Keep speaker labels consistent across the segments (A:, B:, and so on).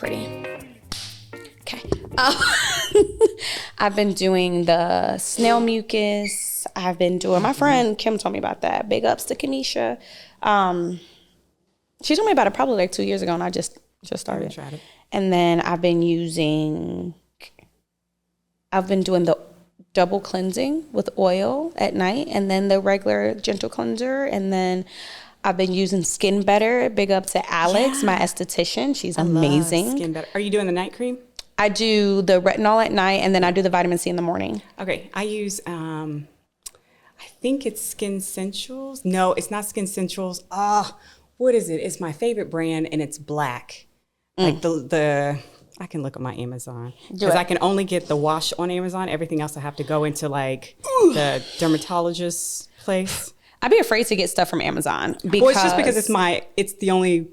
A: pretty. Okay. I've been doing the snail mucus. I've been doing, my friend Kim told me about that. Big ups to Kenesha. She told me about it probably like 2 years ago, and I just started.
B: Tried it.
A: And then I've been doing the double cleansing with oil at night, and then the regular gentle cleanser, and then I've been using Skin Better. Big up to Alex, my esthetician. She's amazing.
B: Love Skin Better. Are you doing the night cream?
A: I do the retinol at night, and then I do the vitamin C in the morning.
B: Okay, I use, I think it's Skin Essentials. No, it's not Skin Essentials. What is it? It's my favorite brand, and it's black. Like I can look at my Amazon. Because I can only get the wash on Amazon. Everything else I have to go into like the dermatologist's place.
A: I'd be afraid to get stuff from Amazon because
B: it's just because it's the only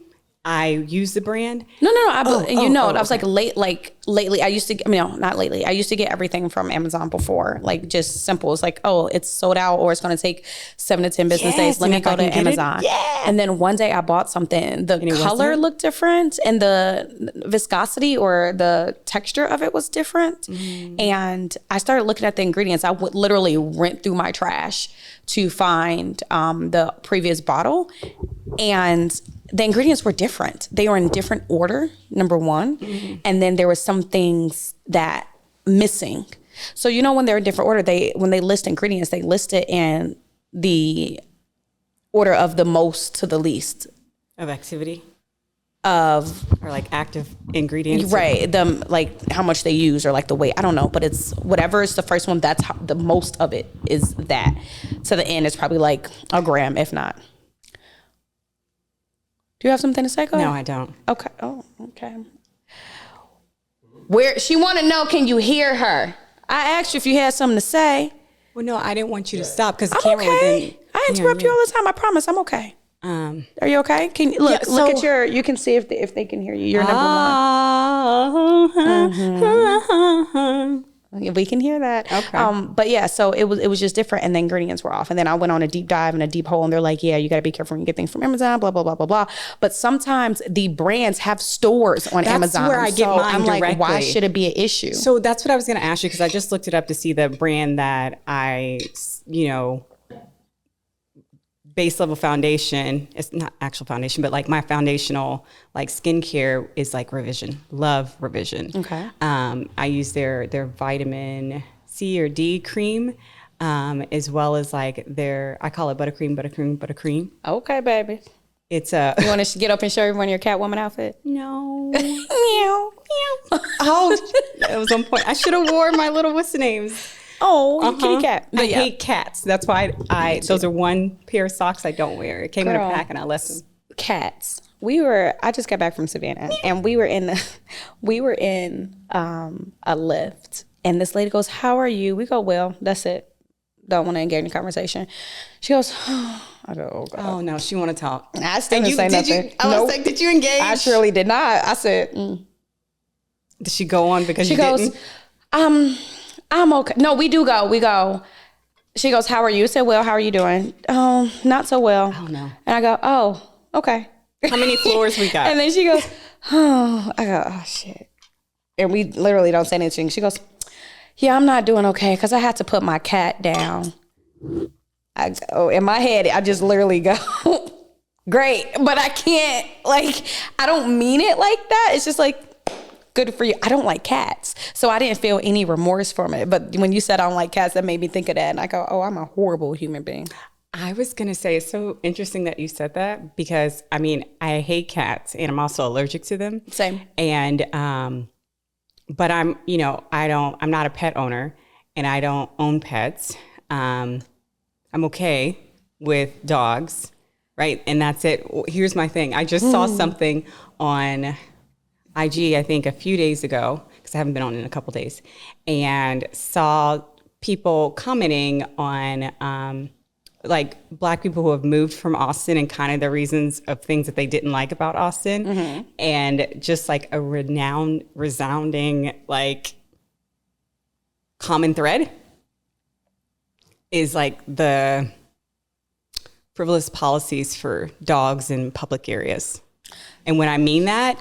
B: I use the brand.
A: No. I was like lately. I used to. Not lately. I used to get everything from Amazon before, like just simple. It's like, oh, it's sold out, or it's going to take 7 to 10 business days. Let me go to Amazon. And then one day I bought something. The color looked different, and the viscosity or the texture of it was different. And I started looking at the ingredients. I would literally rent through my trash to find the previous bottle, and the ingredients were different. They were in different order, number one. And then there were some things that missing. So, when they're in different order, when they list ingredients, they list it in the order of the most to the least.
B: Of activity?
A: Or
B: like active ingredients?
A: Right. Like how much they use or like the weight. I don't know. But it's whatever is the first one, that's the most of it is that. To the end, it's probably like a gram, if not. Do you have something to say? Go ahead.
B: No, I don't.
A: Okay. Oh, okay. Where she want to know, can you hear her? I asked you if you had something to say.
B: Well, no, I didn't want you to stop because the
A: I'm
B: camera
A: okay. I interrupt you all the time. I promise, I'm okay. Are you okay? Can you look at your? You can see if they can hear you. You're number one. We can hear that.
B: Okay.
A: But yeah, so it was just different, and the ingredients were off. And then I went on a deep dive and a deep hole, and they're like, yeah, you got to be careful when you get things from Amazon, blah, blah, blah, blah, blah. But sometimes the brands have stores on Amazon.
B: That's where I get mine
A: I'm
B: directly.
A: like, why should it be an issue?
B: So that's what I was going to ask you, because I just looked it up to see the brand that I, base level foundation. It's not actual foundation, but like my foundational like skincare is like Revision. Love Revision.
A: Okay.
B: I use their vitamin C or D cream, as well as like I call it buttercream.
A: Okay, baby.
B: It's
A: You want to get up and show everyone your Catwoman outfit?
B: No.
A: Meow, meow.
B: Oh, that was on point. I should have wore my little what's the names.
A: Oh, kitty cat.
B: I hate cats. That's why those are one pair of socks I don't wear. It came in a pack and I left them.
A: Cats. I just got back from Savannah, and we were in a lift, and this lady goes, "How are you?" We go, "Well." That's it. Don't want to engage in conversation. She goes, I go, "Oh God."
B: Oh no, she want to talk.
A: I still didn't say nothing.
B: I was like, did you engage?
A: I surely did not. I said,
B: Did she go on because
A: she
B: you
A: goes,
B: didn't?
A: I'm okay. No, we do go. We go. She goes, "How are you?" I said, "Well, how are you doing?" "Oh, not so well."
B: Oh no.
A: And I go, "Oh, okay."
B: How many floors we got?
A: And then she goes, "Oh." I go, "Oh shit." And we literally don't say anything. She goes, "Yeah, I'm not doing okay because I had to put my cat down." I go, in my head, I just literally go, "Great," but I can't. I don't mean it like that. It's just like, good for you. I don't like cats. So I didn't feel any remorse from it. But when you said I don't like cats, that made me think of that. And I go, oh, I'm a horrible human being.
B: I was going to say, it's so interesting that you said that because, I hate cats and I'm also allergic to them.
A: Same.
B: And, but I'm not a pet owner and I don't own pets. I'm okay with dogs, right? And that's it. Here's my thing. I just saw something on IG, I think a few days ago, because I haven't been on in a couple days, and saw people commenting on like Black people who have moved from Austin and kind of the reasons of things that they didn't like about Austin, and just like a resounding like common thread is like the frivolous policies for dogs in public areas. And when I mean that,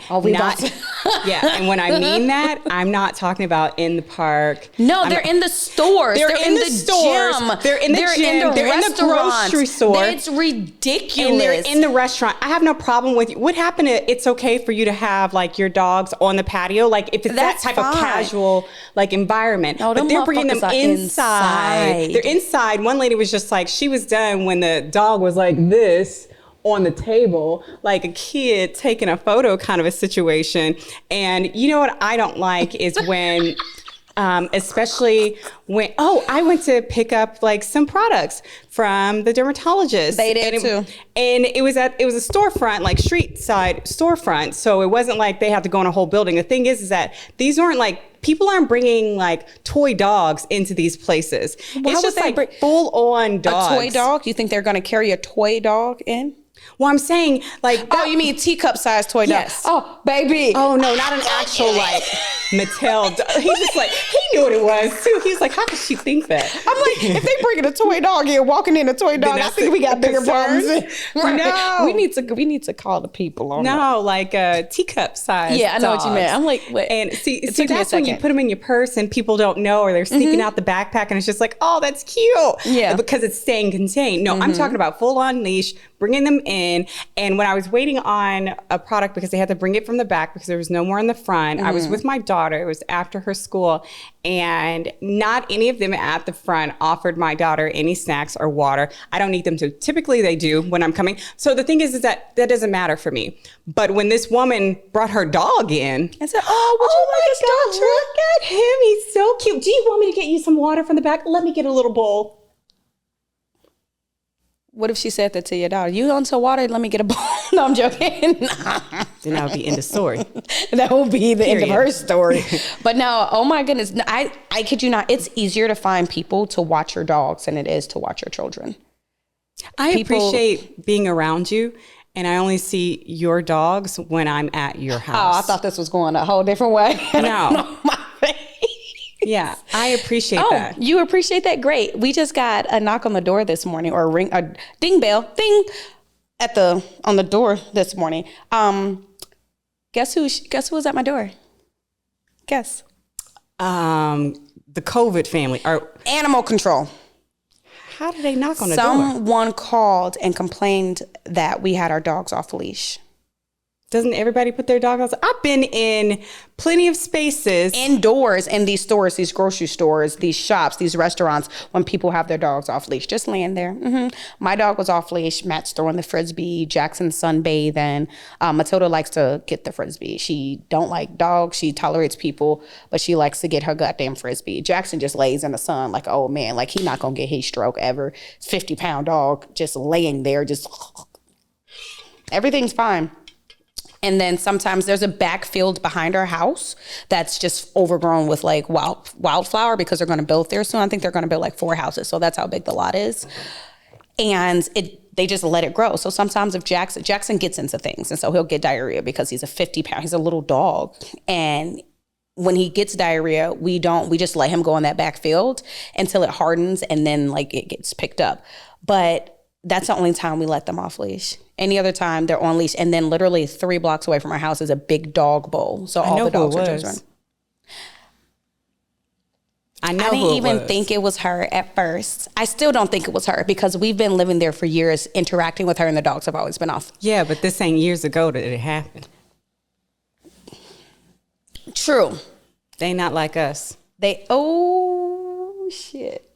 B: Yeah, and when I mean that, I'm not talking about in the park.
A: No, they're in the stores. They're in the
B: stores.
A: gym.
B: They're in the gym. They're in the grocery store.
A: It's ridiculous.
B: And they're in the restaurant. I have no problem with you. What happened to it's okay for you to have like your dogs on the patio? Like if it's
A: That's
B: that type of
A: fine.
B: casual like environment.
A: No,
B: but they're bringing them
A: motherfuckers are inside.
B: They're inside. One lady was just like, she was done when the dog was like this on the table, like a kid taking a photo kind of a situation. And you know what I don't like is when, especially when, I went to pick up like some products from the dermatologist.
A: They did too.
B: And it was a storefront, like street side storefront. So it wasn't like they had to go in a whole building. The thing is that these aren't like, people aren't bringing like toy dogs into these places. It's just like full on dogs.
A: A toy dog? You think they're going to carry a toy dog in?
B: Well, I'm saying like.
A: Oh, you mean teacup-sized toy dog?
B: Yes.
A: Oh, baby.
B: Oh, no, not an actual like Mattel dog. He's just like, he knew what it was too. He's like, how could she think that?
A: I'm like, if they bringing a toy dog in, walking in a toy dog, I think we got bigger problems. Right.
B: No.
A: We need to call the people on that.
B: No, like a teacup size.
A: Yeah, I know what you meant. I'm like, wait.
B: And see that's when you put them in your purse and people don't know, or they're sneaking out the backpack and it's just like, oh, that's cute.
A: Yeah.
B: Because it's staying contained. No, I'm talking about full on leash, bringing them in. And when I was waiting on a product because they had to bring it from the back because there was no more in the front, I was with my daughter. It was after her school. And not any of them at the front offered my daughter any snacks or water. I don't need them to. Typically they do when I'm coming. So the thing is that doesn't matter for me. But when this woman brought her dog in, I said, oh my God, look at him. He's so cute. Do you want me to get you some water from the back? Let me get a little bowl.
A: What if she said that to your daughter? You want some water? Let me get a bowl. No, I'm joking.
B: Then that would be end of story.
A: That will be the end of her story. But no, oh my goodness. I kid you not. It's easier to find people to watch your dogs than it is to watch your children.
B: I appreciate being around you. And I only see your dogs when I'm at your house.
A: Oh, I thought this was going a whole different way.
B: No. Yeah, I appreciate that. Oh,
A: you appreciate that? Great. We just got a knock on the door this morning, or a ding bell, ding, on the door this morning. Guess who was at my door? Guess.
B: The COVID family or
A: animal control.
B: How did they knock on the door?
A: Someone called and complained that we had our dogs off leash.
B: Doesn't everybody put their dog outside? I've been in plenty of spaces.
A: Indoors in these stores, these grocery stores, these shops, these restaurants, when people have their dogs off leash, just laying there. Mm-hmm. My dog was off leash. Matt's throwing the Frisbee. Jackson's sunbathing. Matilda likes to get the Frisbee. She don't like dogs. She tolerates people, but she likes to get her goddamn Frisbee. Jackson just lays in the sun like, oh man, like he not going to get heat stroke ever. 50-pound dog just laying there, just everything's fine. And then sometimes there's a backfield behind our house that's just overgrown with like wildflower because they're going to build there soon. I think they're going to build like 4 houses. So that's how big the lot is. And they just let it grow. So sometimes if Jackson gets into things, and so he'll get diarrhea because he's a 50-pound, he's a little dog. And when he gets diarrhea, we just let him go on that backfield until it hardens and then like it gets picked up. But that's the only time we let them off leash. Any other time they're on leash. And then literally 3 blocks away from our house is a big dog bowl. So all the dogs are just running. I didn't even think it was her at first. I still don't think it was her because we've been living there for years, interacting with her, and the dogs have always been off.
B: Yeah, but this ain't years ago that it happened.
A: True.
B: They not like us.
A: Oh, shit.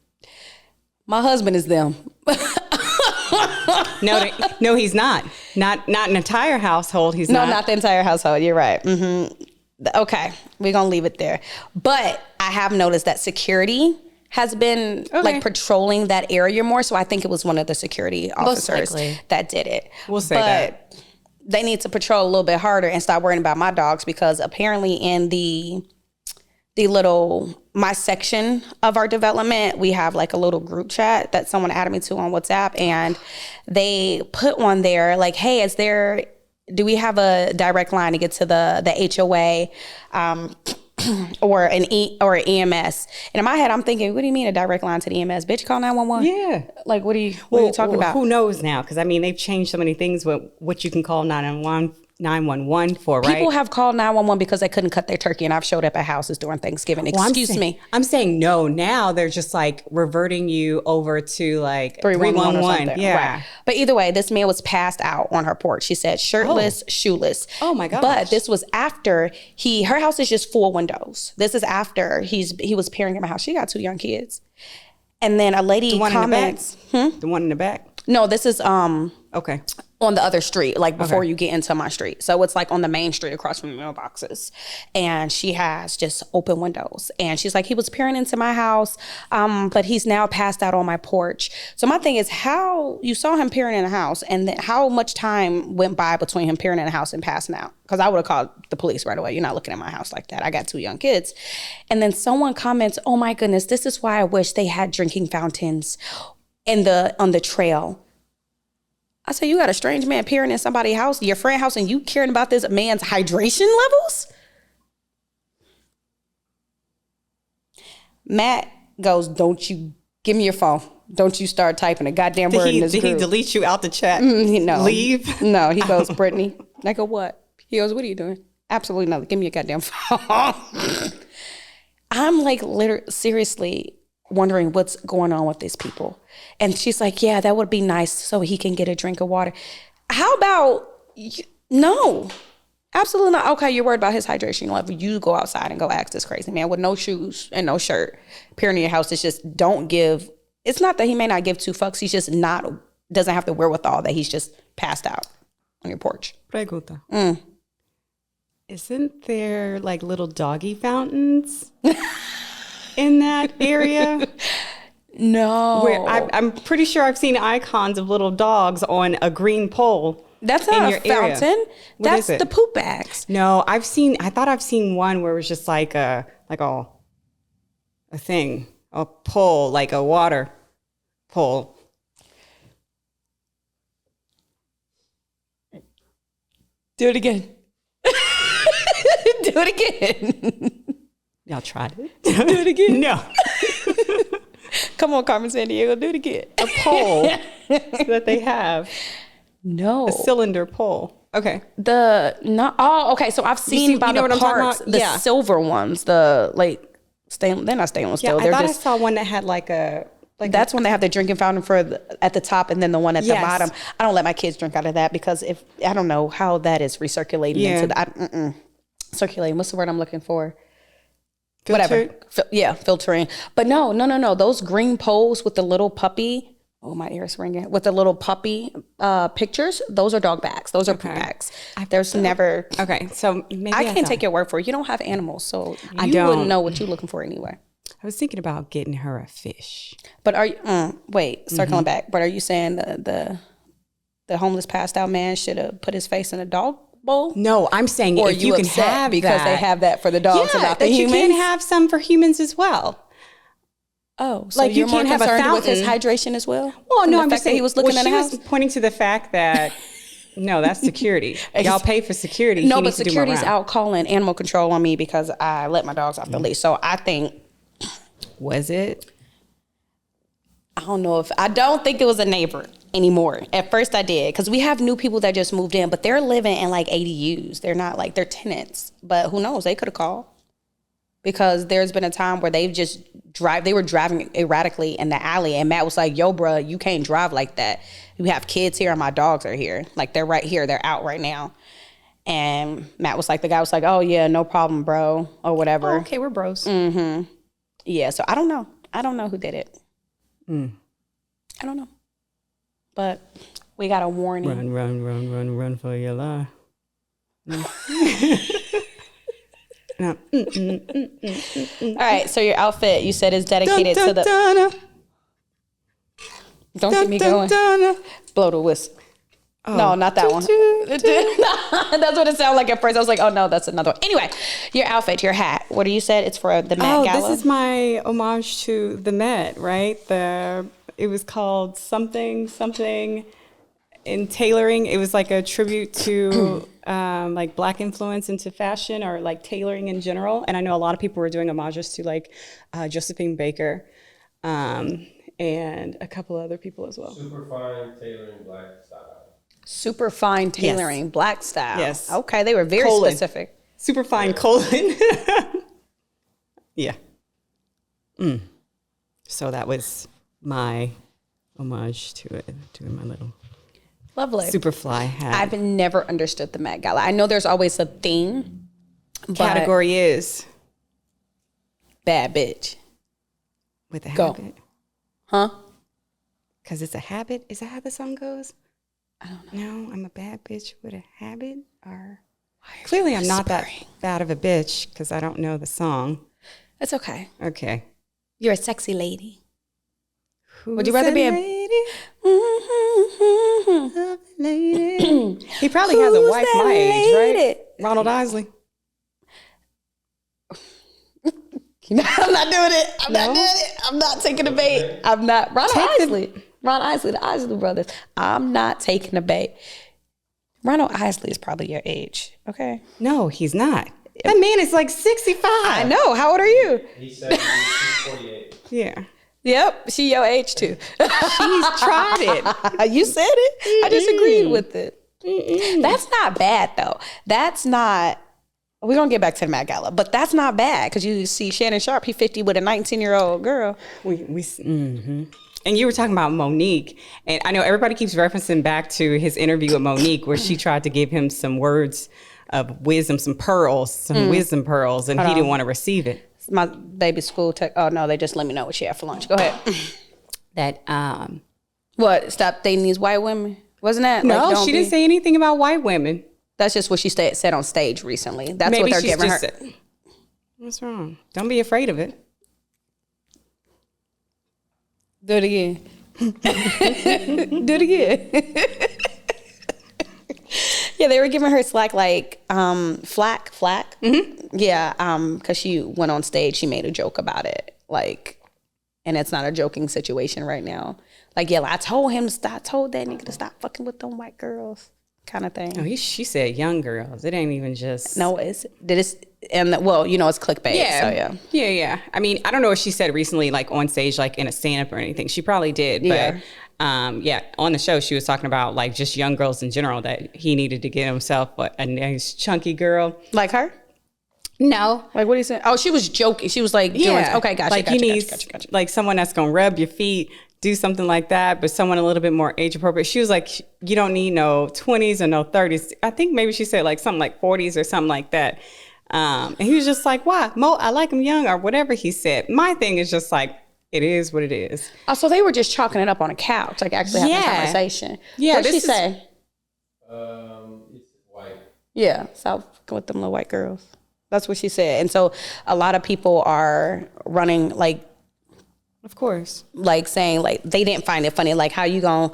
A: My husband is them.
B: No, he's not. Not an entire household. He's not.
A: No, not the entire household. You're right. Mm-hmm. Okay, we're gonna leave it there. But I have noticed that security has been like patrolling that area more. So I think it was one of the security officers that did it.
B: We'll say that.
A: They need to patrol a little bit harder and stop worrying about my dogs because apparently in the my section of our development, we have like a little group chat that someone added me to on WhatsApp, and they put one there like, hey, do we have a direct line to get to the HOA or an EMS? And in my head, I'm thinking, what do you mean a direct line to the EMS? Bitch, call 911.
B: Yeah.
A: Like, what are you talking about?
B: Who knows now? Because I mean, they've changed so many things with what you can call 911 911 for, right?
A: People have called 911 because they couldn't cut their turkey, and I've showed up at houses during Thanksgiving. Excuse me.
B: I'm saying no. Now they're just like reverting you over to like
A: 311 or something.
B: Yeah.
A: Right. But either way, this man was passed out on her porch. She said shirtless, shoeless.
B: Oh my gosh.
A: But this was after her house is just 4 windows. This is after he was peering in my house. She got 2 young kids. And then a lady comments.
B: The one in the back?
A: No, this is
B: okay.
A: On the other street, like before you get into my street. So it's like on the main street across from the mailboxes. And she has just open windows. And she's like, he was peering into my house, but he's now passed out on my porch. So my thing is, how you saw him peering in the house, and then how much time went by between him peering in the house and passing out? Because I would have called the police right away. You're not looking at my house like that. I got 2 young kids. And then someone comments, oh my goodness, this is why I wish they had drinking fountains on the trail. I said, you got a strange man peering in somebody's house, your friend's house, and you caring about this man's hydration levels? Matt goes, don't you give me your phone. Don't you start typing a goddamn word in this group.
B: Did he delete you out the chat?
A: No.
B: Leave?
A: No, he goes, Brittany. I go, what? He goes, what are you doing? Absolutely nothing. Give me your goddamn phone. I'm like literally, seriously wondering what's going on with these people. And she's like, yeah, that would be nice so he can get a drink of water. How about, no, absolutely not. Okay, you're worried about his hydration level. You go outside and go ask this crazy man with no shoes and no shirt peering in your house. It's just don't give, it's not that he may not give 2 fucks. He's just doesn't have the wherewithal that he's just passed out on your porch.
B: Pregunta. Isn't there like little doggy fountains in that area?
A: No.
B: Where I'm pretty sure I've seen icons of little dogs on a green pole.
A: That's not a fountain. That's
B: is it?
A: The poop bags.
B: No, I thought I've seen one where it was just like a thing, a pole, like a water pole.
A: Do it again. Do it again.
B: Y'all tried it.
A: Do it again.
B: No.
A: Come on, Carmen Sandiego, do it again.
B: A pole that they have.
A: No.
B: A cylinder pole. Okay.
A: Okay. So I've seen by the parks, the silver ones, they're not stainless steel.
B: I thought I saw one that had
A: that's when they have the drinking fountain at the top and then the one at the bottom. I don't let my kids drink out of that because I don't know how that is recirculating into circulating. What's the word I'm looking for?
B: Filtered?
A: Whatever. Filtering. But no. Those green poles with the little puppy. Oh, my ear's ringing. With the little puppy pictures, those are dog bags. Those are poop bags. There's never.
B: Okay, so maybe
A: I can't take your word for it. You don't have animals, so
B: I
A: wouldn't know what you're looking for anyway.
B: I was thinking about getting her a fish.
A: But are you? Circling back. But are you saying the homeless passed out man should have put his face in a dog bowl?
B: No, I'm saying
A: or
B: if you can have
A: because they have that for the dogs and not the humans.
B: You can have some for humans as well.
A: Oh, so like you're more concerned with his hydration as well?
B: Well, no, I'm just saying
A: he was looking at the house.
B: She was pointing to the fact that no, that's security. Y'all pay for security.
A: No, but security's out calling animal control on me because I let my dogs off the leash. So I think,
B: was it?
A: I don't think it was a neighbor anymore. At first I did because we have new people that just moved in, but they're living in like ADUs. They're not like they're tenants. But who knows? They could have called. Because there's been a time where they were driving erratically in the alley and Matt was like, yo, bruh, you can't drive like that. You have kids here and my dogs are here. Like they're right here. They're out right now. And Matt was like, the guy was like, oh yeah, no problem, bro. Or whatever.
B: Oh, okay, we're bros.
A: Mm-hmm. Yeah, so I don't know. I don't know who did it. I don't know. But we got a warning.
B: Run for your life.
A: No. All right, so your outfit you said is dedicated to the. Don't get me going. Blow the whistle. Oh. No, not that one. That's what it sounded like at first. I was like, oh no, that's another one. Anyway, your outfit, your hat. What do you said? It's for the Met Gala.
B: This is my homage to the Met, right? It was called something in tailoring. It was like a tribute to like Black influence into fashion or like tailoring in general. And I know a lot of people were doing homages to like Josephine Baker and a couple other people as well.
C: Super fine tailoring Black style.
A: Super fine tailoring, black style.
B: Yes.
A: Okay, they were very specific.
B: Super fine colon. Yeah. So that was my homage to it, to my little
A: Lovely.
B: Superfly hat.
A: I've never understood the Met Gala. I know there's always a theme.
B: Category is
A: bad bitch.
B: with a habit.
A: Huh?
B: Because it's a habit. Is that how the song goes?
A: I don't know.
B: No, I'm a bad bitch with a habit. Or clearly, I'm not that bad of a bitch because I don't know the song.
A: It's okay.
B: Okay.
A: You're a sexy lady.
B: Who's
A: Would you rather be a
B: lady? Lady? He probably has a wife my age, right? Ronald Isley.
A: I'm not doing it. I'm not doing it. I'm not taking the bait. I'm not. Ron Isley, the Isley brothers. I'm not taking the bait. Ronald Isley is probably your age. Okay.
B: No, he's not. That man is like 65.
A: I know. How old are you?
C: He said he's 48.
B: Yeah.
A: Yep. She your age too.
B: She's tried it.
A: You said it. I disagreed with it. That's not bad though. That's not. We're going to get back to the Met Gala, but that's not bad because you see Shannon Sharpe, he's 50 with a 19-year-old girl.
B: And you were talking about Monique, and I know everybody keeps referencing back to his interview with Monique where she tried to give him some words of wisdom, some wisdom pearls, and he didn't want to receive it.
A: My baby's school oh no, they just let me know what she had for lunch. Go ahead.
B: That,
A: What, stop dating these white women? Wasn't that?
B: no,
A: like,
B: she didn't say anything about white women.
A: That's just what she said on stage recently. That's
B: Maybe
A: what they're
B: she's
A: giving her.
B: just what's wrong? Don't be afraid of it.
A: Do it again. Do it again. Yeah, they were giving her slack, like flack. Mm-hmm. Yeah, because she went on stage, she made a joke about it, like, and it's not a joking situation right now. Like, yeah, I told that nigga to stop fucking with them white girls, kind of thing.
B: Oh, she said young girls. It ain't even just.
A: No, it's well, you know, it's clickbait.
B: Yeah.
A: So
B: Yeah. I mean, I don't know if she said recently, like on stage, like in a stand-up or anything. She probably did. But on the show, she was talking about like just young girls in general, that he needed to get himself a nice chunky girl.
A: Like her?
B: No.
A: Like, what are you saying? Oh, she was joking. She was like, doing, okay, gotcha.
B: Like,
A: gotcha,
B: he needs
A: gotcha.
B: like someone that's going to rub your feet, do something like that, but someone a little bit more age appropriate. She was like, you don't need no 20s or no 30s. I think maybe she said like something like 40s or something like that. And he was just like, why? Mo, I like him young, or whatever he said. My thing is just like, it is what it is.
A: Oh, so they were just chalking it up on a couch, like actually having a conversation. Yeah. What did she say?
C: It's white.
A: Yeah, stop with them little white girls. That's what she said. And so a lot of people are running, like,
B: Of course.
A: like saying like they didn't find it funny. Like, how you going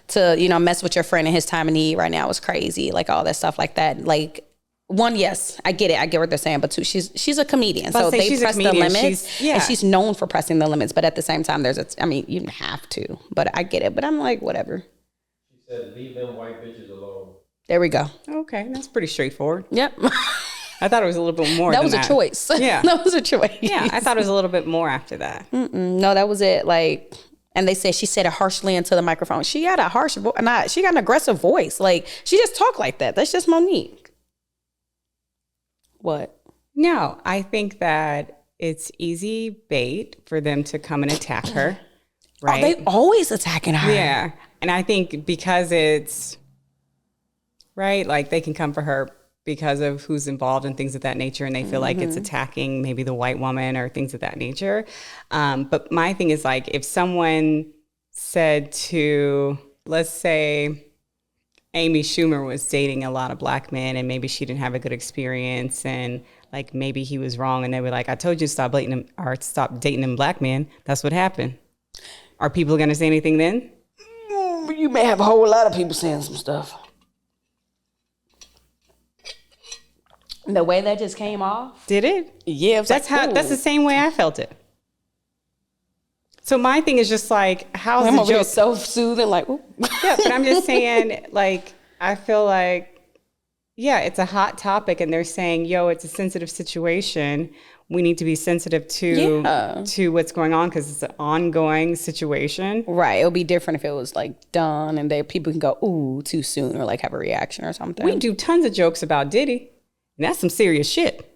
A: to, you know, mess with your friend in his time of need right now is crazy. Like, all that stuff like that. Like, one, yes, I get it. I get what they're saying. But two, she's a comedian. So they press the limits. And she's known for pressing the limits. But at the same time, I mean, you didn't have to. But I get it. But I'm like, whatever.
C: She said, leave them white bitches alone.
A: There we go.
B: Okay, that's pretty straightforward.
A: Yep.
B: I thought it was a little bit more.
A: That was a choice.
B: Yeah.
A: That was a choice.
B: Yeah, I thought it was a little bit more after that.
A: No, that was it. Like, and they said she said it harshly into the microphone. She had a harsh voice. She got an aggressive voice. Like, she just talked like that. That's just Monique. What?
B: No, I think that it's easy bait for them to come and attack her. Right?
A: Oh, they always attacking her.
B: Yeah. And I think because it's right, like they can come for her because of who's involved and things of that nature, and they feel like it's attacking maybe the white woman or things of that nature. But my thing is, like, if someone said to, let's say, Amy Schumer was dating a lot of black men and maybe she didn't have a good experience, and like maybe he was wrong, and they were like, I told you to stop dating him, or stop dating them black men. That's what happened. Are people going to say anything then?
A: You may have a whole lot of people saying some stuff. The way that just came off.
B: Did it?
A: Yeah.
B: That's the same way I felt it. So my thing is just like, how's
A: I'm
B: the
A: over here
B: joke?
A: self-soothing, like, ooh.
B: Yeah, but I'm just saying, like, I feel like, yeah, it's a hot topic, and they're saying, yo, it's a sensitive situation. we need to be sensitive to what's going on because it's an ongoing situation.
A: Right. It would be different if it was like done and people can go, ooh, too soon or like have a reaction or something.
B: We do tons of jokes about Diddy, and that's some serious shit.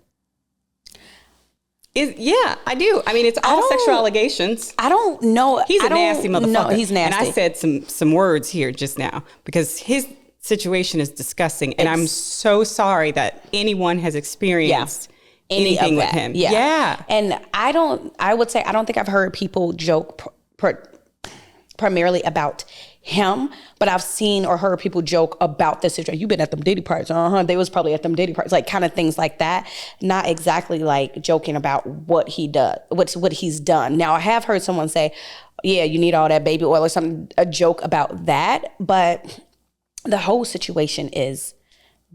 B: Yeah, I do. I mean, it's all sexual allegations.
A: I don't know.
B: He's a nasty motherfucker.
A: No, he's nasty.
B: And I said some words here just now because his situation is disgusting. And I'm so sorry that anyone has experienced anything with him. Yeah.
A: And I would say, I don't think I've heard people joke primarily about him, but I've seen or heard people joke about the situation. You've been at them Diddy parties. They was probably at them Diddy parties, like kind of things like that. Not exactly like joking about what he does, what he's done. Now I have heard someone say, yeah, you need all that baby oil or something, a joke about that. But the whole situation is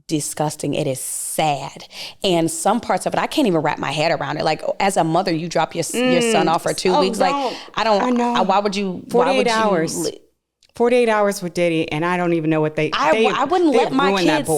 A: disgusting. It is sad. And some parts of it, I can't even wrap my head around it. Like as a mother, you drop your son off for 2 weeks. Like I know. Why would you?
B: 48 hours. 48 hours with Diddy, and I don't even know what
A: I wouldn't let my kids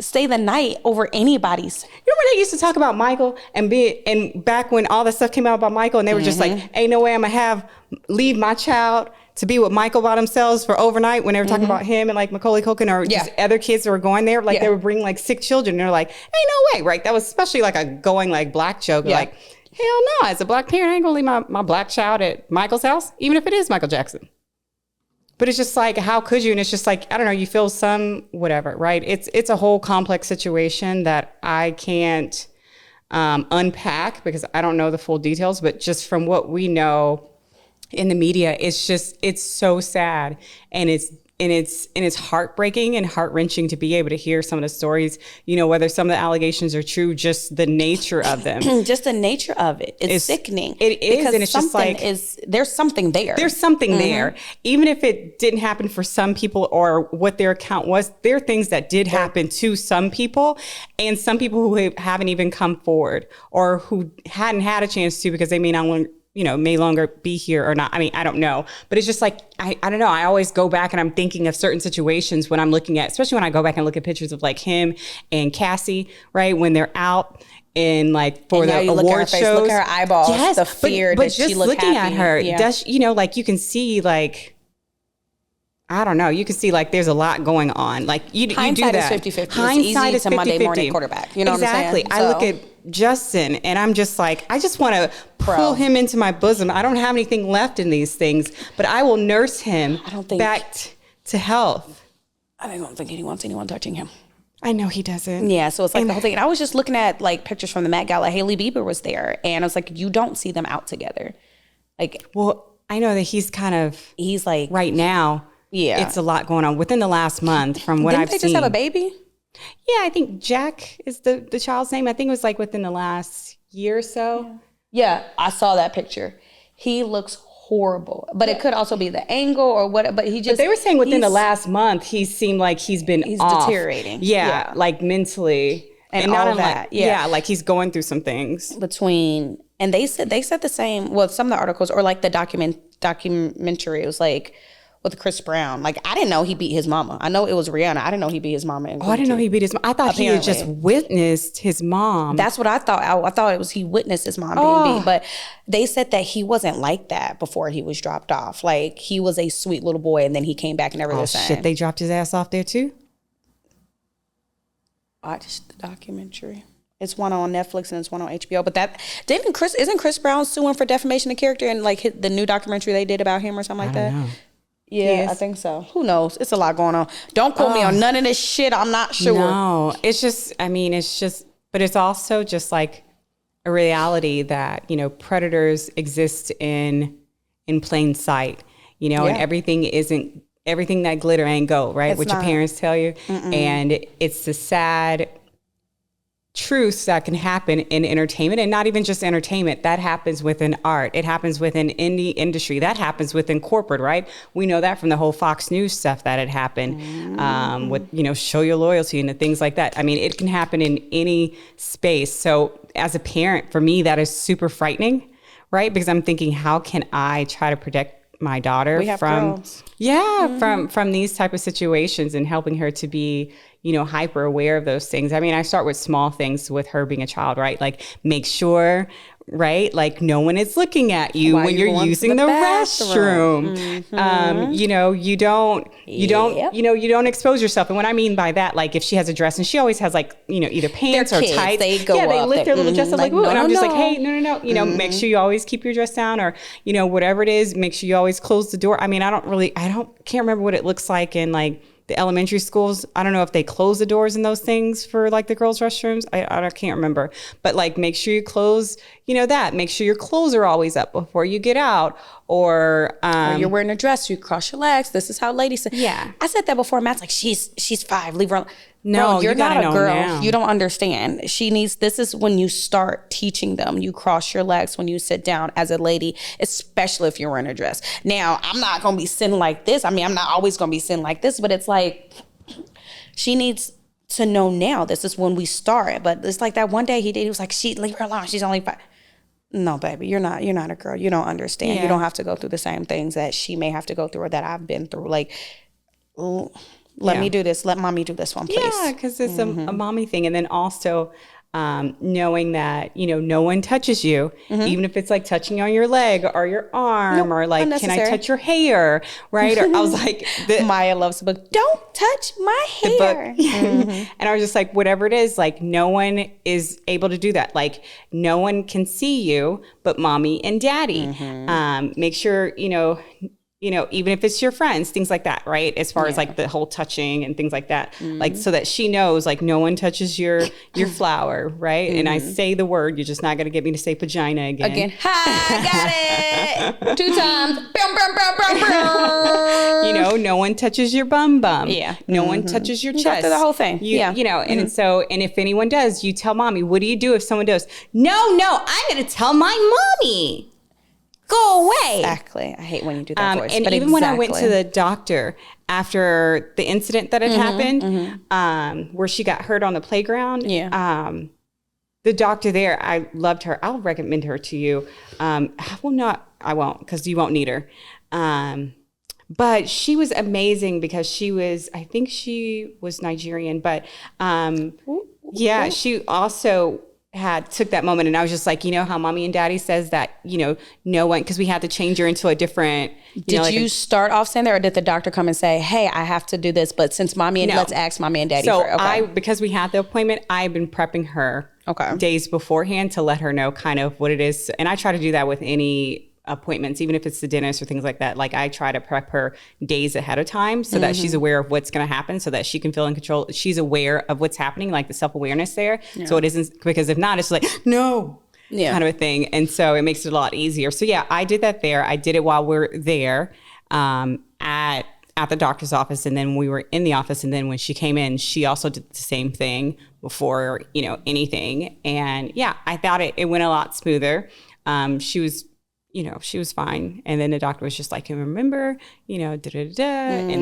A: stay the night over anybody's.
B: You remember they used to talk about Michael and back when all that stuff came out about Michael, and they were just like, ain't no way I'm gonna leave my child to be with Michael by themselves for overnight when they were talking about him and like Macaulay Culkin or just other kids that were going there. Like they would bring like sick children. And they're like, ain't no way, right? That was especially like a going like black joke. Like, hell no, as a black parent, I ain't gonna leave my black child at Michael's house, even if it is Michael Jackson. But it's just like, how could you? And it's just like, I don't know, you feel whatever, right? It's a whole complex situation that I can't unpack because I don't know the full details. But just from what we know in the media, it's so sad. And it's heartbreaking and heart-wrenching to be able to hear some of the stories, you know, whether some of the allegations are true, just the nature of them.
A: Just the nature of it. It's sickening.
B: It is, because and it's just like...
A: there's something there.
B: There's something there. Even if it didn't happen for some people or what their account was, there are things that did happen to some people and some people who haven't even come forward or who hadn't had a chance to because they may not may longer be here or not. I mean, I don't know. But it's just like, I don't know. I always go back and I'm thinking of certain situations when I'm looking at, especially when I go back and look at pictures of like him and Cassie, right? When they're out and like for the award shows.
A: Look at her eyeballs, yes, the fear
B: but
A: that
B: just
A: she looked
B: looking
A: happy.
B: At her, does, like you can see like, I don't know. You can see like there's a lot going on. Like you do that.
A: Hindsight is 50-50.
B: Hindsight
A: is 50-50. To Monday morning quarterback. You know
B: exactly.
A: what I'm saying?
B: I look at Justin and I'm just like, I just want to pull him into my bosom. I don't have anything left in these things, but I will nurse him back to health.
A: I don't think he wants anyone touching him.
B: I know he doesn't.
A: Yeah, so it's like the whole thing. And I was just looking at like pictures from the Met Gala. Hailey Bieber was there, and I was like, you don't see them out together. Like,
B: well, I know that he's like right now. Yeah, it's a lot going on within the last month from what I've seen. Didn't they just
A: have a baby?
B: Yeah, I think Jack is the child's name. I think it was like within the last year or so.
A: Yeah, I saw that picture. He looks horrible, but it could also be the angle or what. But he just.
B: But they were saying within the last month, he seemed like he's off.
A: Deteriorating.
B: Yeah, like mentally
A: and all of that.
B: Yeah, like he's going through some things
A: And they said the same. Well, some of the articles or like the documentary. It was like. With Chris Brown. Like, I didn't know he beat his mama. I know it was Rihanna. I didn't know he beat his mama.
B: I didn't know he beat his mama. I thought he had just witnessed his mom.
A: That's what I thought. I thought it was he witnessed his mom being beat. But they said that he wasn't like that before he was dropped off. Like, he was a sweet little boy, and then he came back and never the same.
B: Shit, they dropped his ass off there, too?
A: Watched the documentary. It's one on Netflix and it's one on HBO. But isn't Chris Brown suing for defamation of character in, like, the new documentary they did about him or something like that?
B: Know.
A: Yeah, I think so. Who knows? It's a lot going on. Don't quote me on none of this shit. I'm not sure.
B: No, but it's also just like a reality that, predators exist in plain sight, and everything that glitter ain't gold, right? What your parents tell you. And it's the sad truths that can happen in entertainment, and not even just entertainment. That happens within art. It happens within indie industry. That happens within corporate, right? We know that from the whole Fox News stuff that had happened with, show your loyalty and the things like that. I mean, it can happen in any space. So as a parent, for me, that is super frightening, right? Because I'm thinking, how can I try to protect my daughter
A: We have
B: from
A: girls.
B: from these type of situations, and helping her to be, hyper aware of those things. I mean, I start with small things with her being a child, right? Like, make sure, right, like, no one is looking at you
A: While
B: when
A: you're
B: you're
A: going to
B: using
A: the
B: the
A: bathroom.
B: restroom. You don't expose yourself. And what I mean by that, like, if she has a dress and she always has, like, either pants
A: They're
B: or
A: kids.
B: tights,
A: They go
B: they
A: up.
B: lift their little dress up, like,
A: Like,
B: ooh,
A: no,
B: and I'm
A: no,
B: just like,
A: no.
B: hey, no, make sure you always keep your dress down, or whatever it is, make sure you always close the door. I mean, can't remember what it looks like in, like, the elementary schools. I don't know if they close the doors in those things for, like, the girls' restrooms. I can't remember. But, like, make sure you close, that. Make sure your clothes are always up before you get out. Or
A: you're wearing a dress, you cross your legs. This is how ladies say.
B: Yeah.
A: I said that before. Matt's like, she's 5. Leave her alone.
B: No,
A: Bro, you're
B: you gotta
A: not a
B: know
A: girl.
B: now.
A: You don't understand. This is when you start teaching them. You cross your legs when you sit down as a lady, especially if you're wearing a dress. Now, I'm not going to be sitting like this. I mean, I'm not always going to be sitting like this, but it's like, she needs to know now. This is when we start. But it's like that one day he was like, leave her alone. She's only 5. No, baby, you're not a girl. You don't understand.
B: Yeah.
A: You don't have to go through the same things that she may have to go through or that I've been through. Like, let me do this. Let mommy do this one, please.
B: Yeah, because it's a mommy thing. And then also knowing that, no one touches you, even if it's like touching on your leg or your arm, or like, can I touch your hair? Right. Or I was like,
A: Maya loves the book. Don't touch my hair.
B: And I was just like, whatever it is, like, no one is able to do that. Like, no one can see you but mommy and daddy. Make sure, even if it's your friends, things like that, right? As far as like the whole touching and things like that, like, so that she knows, like, no one touches your flower, right? And I say the word, you're just not going to get me to say vagina again.
A: Hi, got it. 2 times. Boom, boom, boom, boom, boom.
B: No one touches your bum.
A: Yeah.
B: No one touches your
A: You
B: chest.
A: got through the whole thing.
B: And so, and if anyone does, you tell mommy. What do you do if someone does? No, I'm going to tell my mommy. Go away.
A: Exactly. I hate when you do that voice.
B: And
A: but
B: even when I went to the doctor after the incident that had happened, where she got hurt on the playground, the doctor there, I loved her. I'll recommend her to you. I won't, because you won't need her. But she was amazing because I think she was Nigerian, but she also took that moment, and I was just like, how mommy and daddy says that, no one, because we had to change her into a different,
A: did you start off saying that, or did the doctor come and say, hey, I have to do this, but since let's ask mommy and daddy
B: so
A: first.
B: Because we had the appointment, I've been prepping her days beforehand to let her know kind of what it is. And I try to do that with any appointments, even if it's the dentist or things like that. Like, I try to prep her days ahead of time so that she's aware of what's going to happen, so that she can feel in control. She's aware of what's happening, like the self-awareness there. Yeah. So it isn't, because if not, it's like, no, kind of a thing. And so it makes it a lot easier. So yeah, I did that there. I did it while we're there at the doctor's office. And then we were in the office. And then when she came in, she also did the same thing before, anything. And yeah, I thought it went a lot smoother. She was fine. And then the doctor was just like, remember, and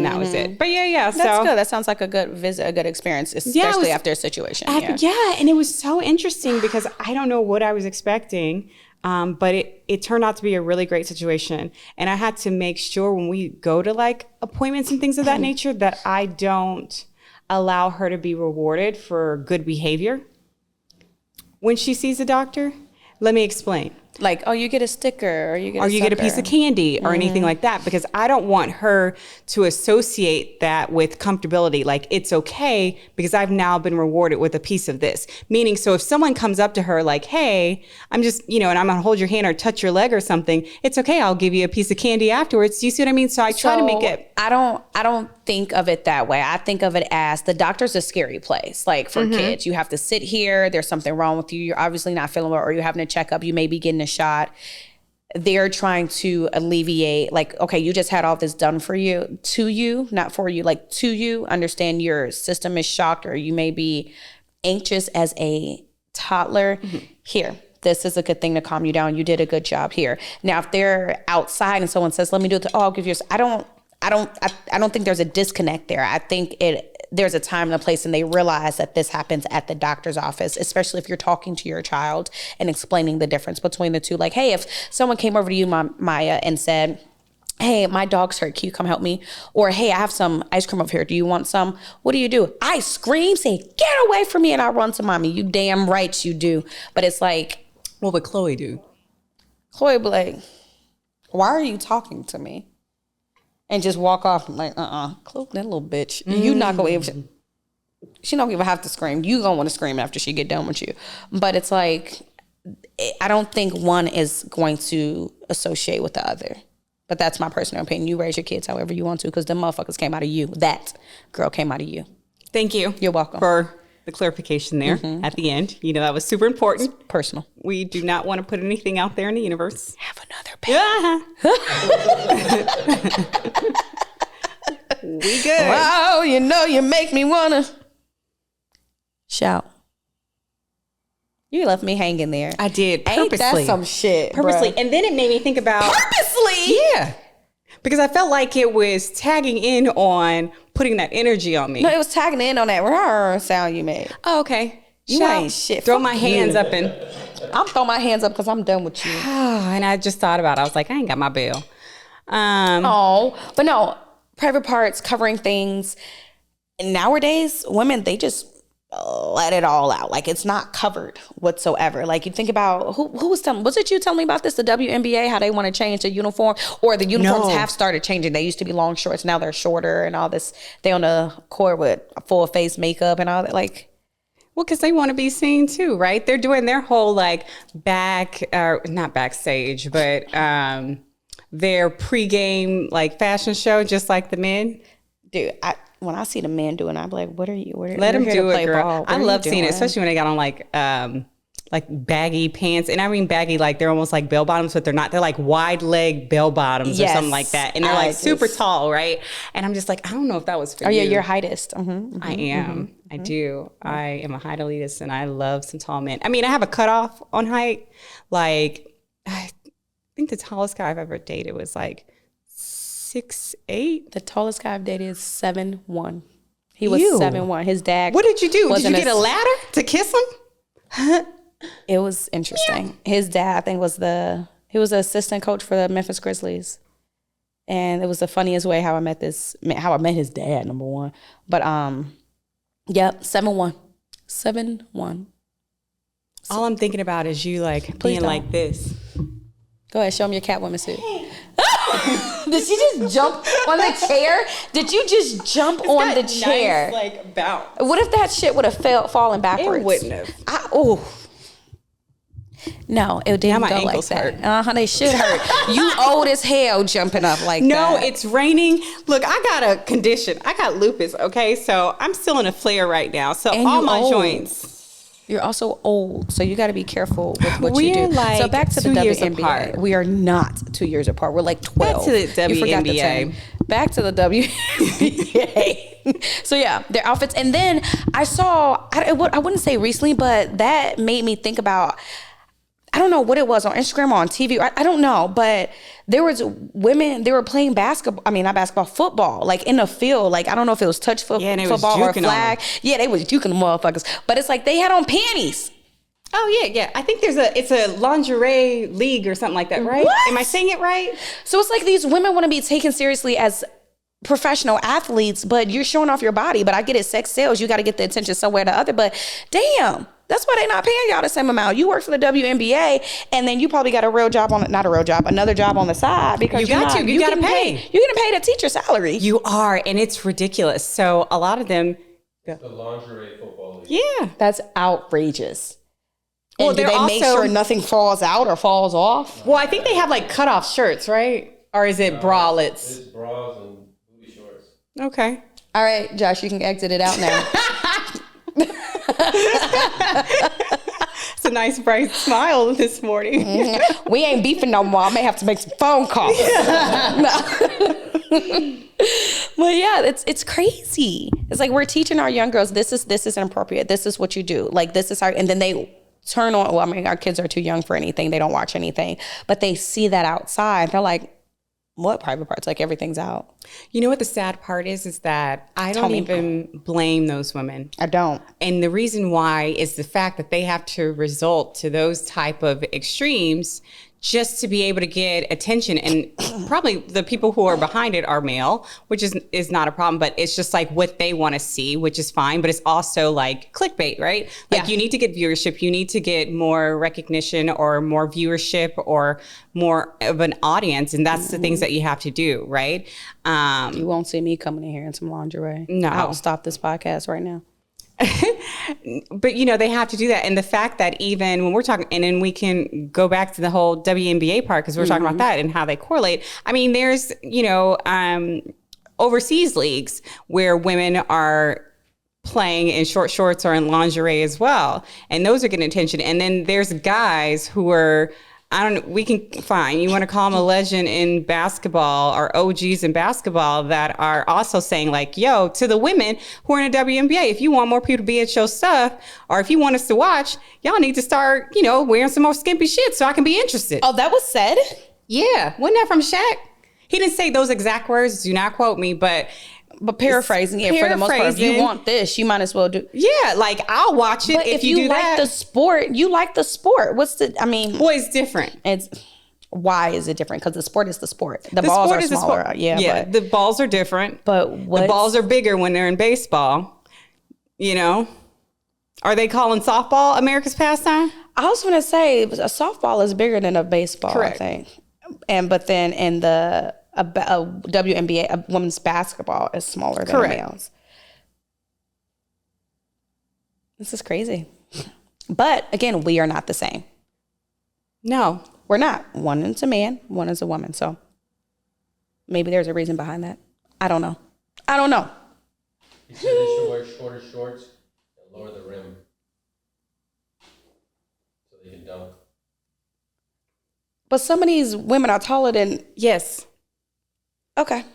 B: that was it. But yeah.
A: That's good. That sounds like a good visit, a good experience, especially after a situation.
B: Yeah. And it was so interesting because I don't know what I was expecting. But it turned out to be a really great situation. And I had to make sure when we go to like appointments and things of that nature that I don't allow her to be rewarded for good behavior when she sees a doctor. Let me explain.
A: Like, you get a sticker, or you
B: get a piece of candy or anything like that, because I don't want her to associate that with comfortability. Like, it's okay because I've now been rewarded with a piece of this. Meaning, so if someone comes up to her like, hey, I'm just, and I'm going to hold your hand or touch your leg or something, it's okay. I'll give you a piece of candy afterwards. Do you see what I mean? So I try to make it.
A: I don't think of it that way. I think of it as the doctor's a scary place. Like, for kids, you have to sit here. There's something wrong with you. You're obviously not feeling well, or you're having a checkup. You may be getting a shot. They're trying to alleviate, like, okay, you just had all this done for you, to you, not for you, like, to you. Understand your system is shocked, or you may be anxious as a toddler. Here, this is a good thing to calm you down. You did a good job here. Now, if they're outside and someone says, let me do it, I'll give you, I don't think there's a disconnect there. I think there's a time and a place, and they realize that this happens at the doctor's office, especially if you're talking to your child and explaining the difference between the two. Like, hey, if someone came over to you, Maya, and said, hey, my dog's hurt. Can you come help me? Or, hey, I have some ice cream over here. Do you want some? What do? I scream, say, get away from me. And I run to mommy. You damn right you do. But it's like.
B: What would Chloe do?
A: Chloe would be like, why are you talking to me? And just walk off. I'm like, Chloe, that little bitch. You not going to able. She don't even have to scream. You gonna want to scream after she get done with you. But it's like, I don't think one is going to associate with the other. But that's my personal opinion. You raise your kids however you want to, because the motherfuckers came out of you. That girl came out of you.
B: Thank you.
A: You're welcome.
B: For the clarification there at the end. You know, that was super important.
A: It's personal.
B: We do not want to put anything out there in the universe.
A: Have another baby.
B: We good.
A: Wow, you know you make me wanna shout. You left me hanging there.
B: I did,
A: Ain't
B: purposely.
A: that some shit,
B: Purposely.
A: bruh?
B: And then it made me think about...
A: Purposely?
B: Yeah. Because I felt like it was tagging in on putting that energy on me.
A: No, it was tagging in on that rrr sound you made.
B: Oh, okay.
A: You ain't shit.
B: Throw
A: Fuck
B: my hands
A: you.
B: up and...
A: I'm throwing my hands up because I'm done with you.
B: And I just thought about it. I was like, I ain't got my bill.
A: But no, private parts, covering things. Nowadays, women, they just let it all out. Like, it's not covered whatsoever. Like, you think about who was telling, was it you telling me about this, the WNBA, how they want to change the uniform, or the uniforms have started changing. They used to be long shorts, now they're shorter and all this. They on the court with full face makeup and all that. Like,
B: well, because they want to be seen too, right? They're doing their whole like not backstage, but their pregame like fashion show, just like the men.
A: Dude, when I see the men doing, I'm like, what are you?
B: Let them do it, girl.
A: Ball.
B: I love seeing it, especially when they got on like baggy pants. And I mean baggy, like they're almost like bell bottoms, but they're not. They're like wide leg bell bottoms or something like that. And they're like super tall, right? And I'm just like, I don't know if that was for you.
A: Oh yeah, you're heightist.
B: I am. I do. I am a height elitist and I love some tall men. I mean, I have a cutoff on height. Like, I think the tallest guy I've ever dated was like 6'8".
A: The tallest guy I've dated is 7'1". He was 7'1". His dad.
B: What did you do? Did you get a ladder to kiss him?
A: It was interesting. His dad, I think, he was the assistant coach for the Memphis Grizzlies. And it was the funniest way how I met his dad, number one. But yep, 7'1". 7'1".
B: All I'm thinking about is you like being like this.
A: Go ahead, show him your Catwoman suit. Did she just jump on the chair? Did you just jump on the chair?
B: Nice, like bounce.
A: What if that shit would have fallen backwards?
B: It wouldn't have.
A: No, it didn't
B: my
A: go like
B: ankles
A: that.
B: hurt.
A: They should hurt. You old as hell jumping up like that.
B: No, it's raining. Look, I got a condition. I got lupus, okay? So I'm still in a flare right now. So
A: And
B: all
A: you
B: my
A: old.
B: joints.
A: You're also old, so you got to be careful with what
B: We're
A: you do.
B: like
A: so back to the
B: 2 years
A: WNBA.
B: apart.
A: We are not 2 years apart. We're like 12.
B: Back to the
A: You forgot the
B: WNBA.
A: time. Back to the WNBA. So yeah, their outfits. And then I saw, I wouldn't say recently, but that made me think about, I don't know what it was on Instagram or on TV. I don't know, but there was women, they were playing football, like in the field. Like, I don't know if it was touch football or flag. Yeah, they was juking the motherfuckers. But it's like they had on panties.
B: Oh, yeah. I think it's a lingerie league or something like that, right?
A: What?
B: Am I saying it right?
A: So it's like these women want to be taken seriously as professional athletes, but you're showing off your body. But I get it, sex sells. You got to get the attention somewhere or the other. But damn. That's why they're not paying y'all the same amount. You work for the WNBA, and then you probably got another job on the side because
B: you got to pay.
A: You're getting paid a teacher salary.
B: You are, and it's ridiculous. So a lot of them,
C: The lingerie football league.
B: yeah,
A: That's outrageous.
B: Well,
A: And do they make sure nothing falls out or falls off?
B: Well, I think they have like cutoff shirts, right? Or is it bralettes?
C: It's bras and booty shorts.
B: Okay.
A: All right, Josh, you can exit it out now.
B: It's a nice bright smile this morning.
A: We ain't beefing no more. I may have to make some phone calls. But yeah, it's crazy. It's like we're teaching our young girls this is inappropriate. This is what you do. Like this is how, and then they turn on. Well, I mean, our kids are too young for anything. They don't watch anything, but they see that outside. They're like, what private parts? Like everything's out.
B: You know what the sad part is that I don't even blame those women.
A: I don't.
B: And the reason why is the fact that they have to resort to those type of extremes just to be able to get attention. And probably the people who are behind it are male, which is not a problem, but it's just like what they want to see, which is fine. But it's also like clickbait, right? Like you need to get viewership, you need to get more recognition or more viewership or more of an audience. And that's the things that you have to do, right?
A: You won't see me coming in here in some lingerie.
B: No.
A: I'll stop this podcast right now.
B: But, you know, they have to do that. And the fact that even when we're talking, and then we can go back to the whole WNBA part, because we're talking about that and how they correlate. I mean, there's, you know, overseas leagues where women are playing in short shorts or in lingerie as well. And those are getting attention. And then there's guys who are, we can fine. You want to call them a legend in basketball or OGs in basketball that are also saying like, yo, to the women who are in the WNBA, if you want more people to be at your stuff, or if you want us to watch, y'all need to start, you know, wearing some more skimpy shit so I can be interested.
A: Oh, that was said?
B: Yeah. Wasn't that from Shaq? He didn't say those exact words. Do not quote me, but
A: paraphrasing it for the most part. If you want this, you might as well do.
B: Yeah, like I'll watch it. But if you do
A: like
B: that.
A: the sport, you like the sport. What's the? I mean,
B: well, it's different.
A: Why is it different? Because the sport is the sport. The balls are smaller. Yeah,
B: the balls are different.
A: But
B: the balls are bigger when they're in baseball. You know, are they calling softball America's pastime?
A: I was going to say a softball is bigger than a baseball.
B: Correct.
A: I think, but then in the a WNBA, a women's basketball is smaller than males. This is crazy. But again, we are not the same.
B: No,
A: we're not. One is a man, one is a woman. So maybe there's a reason behind that. I don't know.
C: He said they should wear shorter shorts and lower the rim so they can dunk.
A: But some of these women are taller than...
B: Yes.
A: Okay.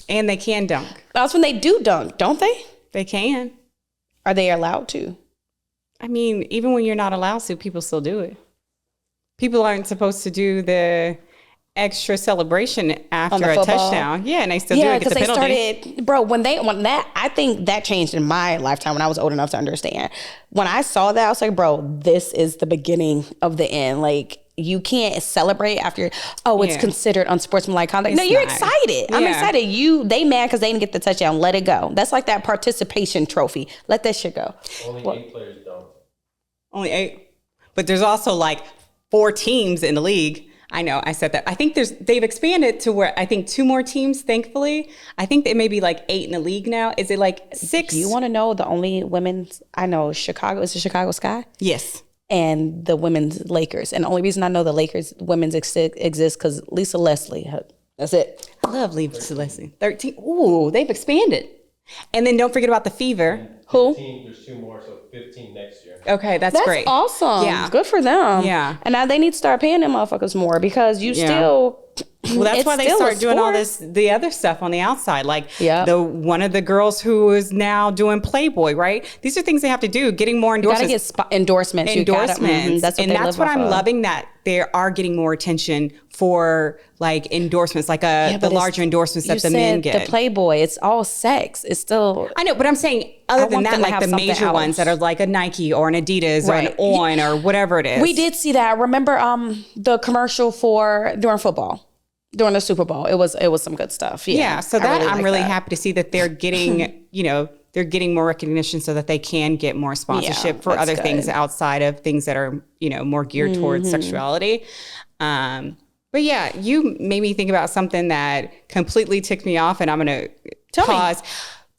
B: And they can dunk.
A: That's when they do dunk, don't they?
B: They can.
A: Are they allowed to?
B: I mean, even when you're not allowed to, people still do it. People aren't supposed to do the extra celebration after a touchdown. Yeah, and they still do it.
A: Because they started, bro, when that, I think that changed in my lifetime when I was old enough to understand. When I saw that, I was like, bro, this is the beginning of the end. Like, you can't celebrate after, it's considered unsportsmanlike conduct. No, you're excited. I'm excited. They mad because they didn't get the touchdown. Let it go. That's like that participation trophy. Let that shit go.
C: Only 8 players don't.
B: Only 8. But there's also like 4 teams in the league. I know, I said that. I think they've expanded to where I think 2 more teams, thankfully. I think there may be like 8 in the league now. Is it like 6?
A: Do you want to know the only women's, I know Chicago, is the Chicago Sky?
B: Yes.
A: And the women's Lakers. And the only reason I know the Lakers women's exist because Lisa Leslie. That's it.
B: I love Lisa Leslie. 13. Ooh, they've expanded. And then don't forget about the Fever.
C: Who? There's 2 more, so 15 next year.
B: Okay, that's great.
A: Awesome. Yeah. Good for them.
B: Yeah.
A: And now they need to start paying them motherfuckers more because you still...
B: Well, that's why they start doing all the other stuff on the outside. Like one of the girls who is now doing Playboy, right? These are things they have to do, getting more endorsements.
A: You gotta get endorsements.
B: That's what I'm loving, that they are getting more attention for like endorsements, like the larger endorsements that the men get.
A: The Playboy, it's all sex. It's still...
B: I know, but I'm saying other than that, like the major ones that are like a Nike or an Adidas or an On or whatever it is.
A: We did see that. Remember the commercial during football? During the Super Bowl, it was some good stuff. Yeah,
B: so I'm really happy to see that they're getting, they're getting more recognition so that they can get more sponsorship for other things outside of things that are, more geared towards sexuality. But yeah, you made me think about something that completely ticked me off, and I'm gonna pause.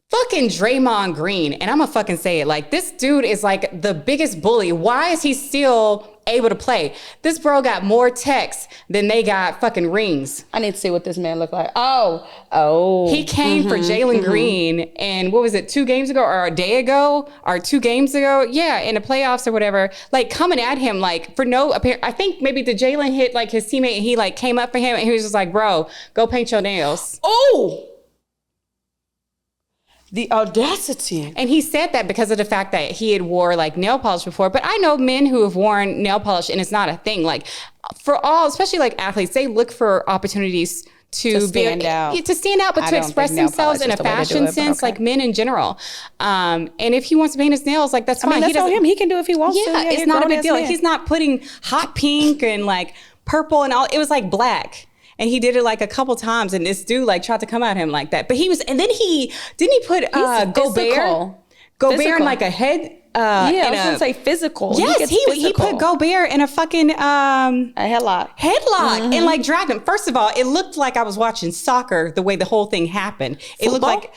B: Fucking Draymond Green, and I'm gonna fucking say it, like, this dude is like the biggest bully. Why is he still able to play? This bro got more texts than they got fucking rings.
A: I need to see what this man looked like. Oh.
B: He came for Jalen Green, and what was it, 2 games ago or a day ago or 2 games ago? Yeah, in the playoffs or whatever, like coming at him like for no apparent. I think maybe the Jalen hit like his teammate, and he like came up for him, and he was just like, bro, go paint your nails.
A: Oh. The audacity.
B: And he said that because of the fact that he had wore like nail polish before. But I know men who have worn nail polish and it's not a thing. Like for all, especially like athletes, they look for opportunities to stand out, but to express themselves in a fashion sense, like men in general. And if he wants to paint his nails, like that's fine.
A: That's on him. He can do it if he wants to.
B: Yeah, it's not a big deal. Like, he's not putting hot pink and like purple and all. It was like black. And he did it like a couple times, and this dude like tried to come at him like that. But he was, and then he put Gobert in like a head.
A: I was gonna say physical.
B: Yes, he put Gobert in a fucking
A: a headlock,
B: and like dragged him. First of all, it looked like I was watching soccer the way the whole thing happened. It looked like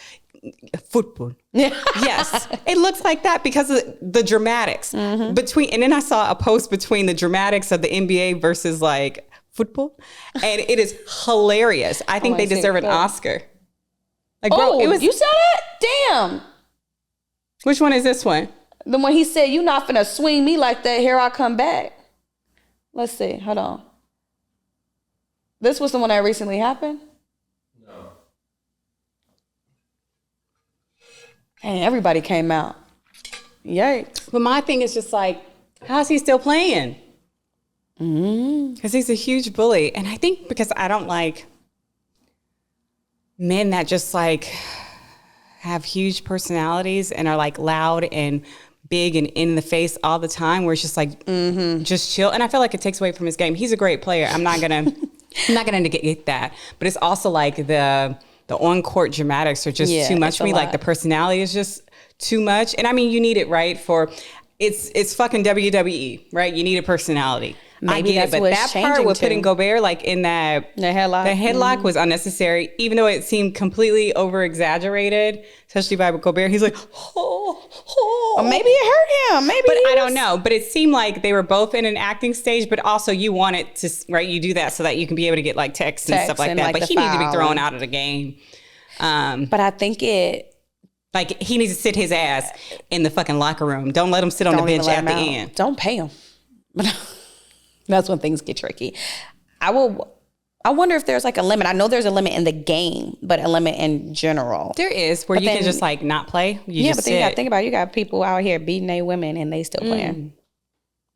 B: football. Yes, it looks like that because of the dramatics between. And then I saw a post between the dramatics of the NBA versus like football, and it is hilarious. I think they deserve an Oscar. Like, bro,
A: you said it? Damn.
B: Which one is this one?
A: The one he said, "You not finna swing me like that. Here I come back." Let's see. Hold on. This was the one that recently happened?
C: No.
A: And everybody came out. Yikes.
B: But my thing is just like, how's he still playing? Because he's a huge bully. And I think because I don't like men that just like have huge personalities and are like loud and big and in the face all the time, where it's just like, just chill. And I feel like it takes away from his game. He's a great player. I'm not gonna negate that. But it's also like the on-court dramatics are just too much for me. Like the personality is just too much. And I mean, you need it, right? It's fucking WWE, right? You need a personality.
A: Maybe
B: I get
A: that's
B: it, but
A: what
B: that part with putting Gobert like in the headlock was unnecessary, even though it seemed completely over exaggerated, especially by Gobert. He's like,
A: or maybe it hurt him. Maybe,
B: but I don't know. But it seemed like they were both in an acting stage, but also you want it to, right? You do that so that you can be able to get like texts and stuff like that. But he needs to be thrown out of the game.
A: But I think
B: like he needs to sit his ass in the fucking locker room. Don't let him sit on the bench at the end.
A: Don't pay him. That's when things get tricky. I wonder if there's like a limit. I know there's a limit in the game, but a limit in general.
B: There is, where you can just like not play. But
A: then you got to think about it. You got people out here beating their women and they still playing.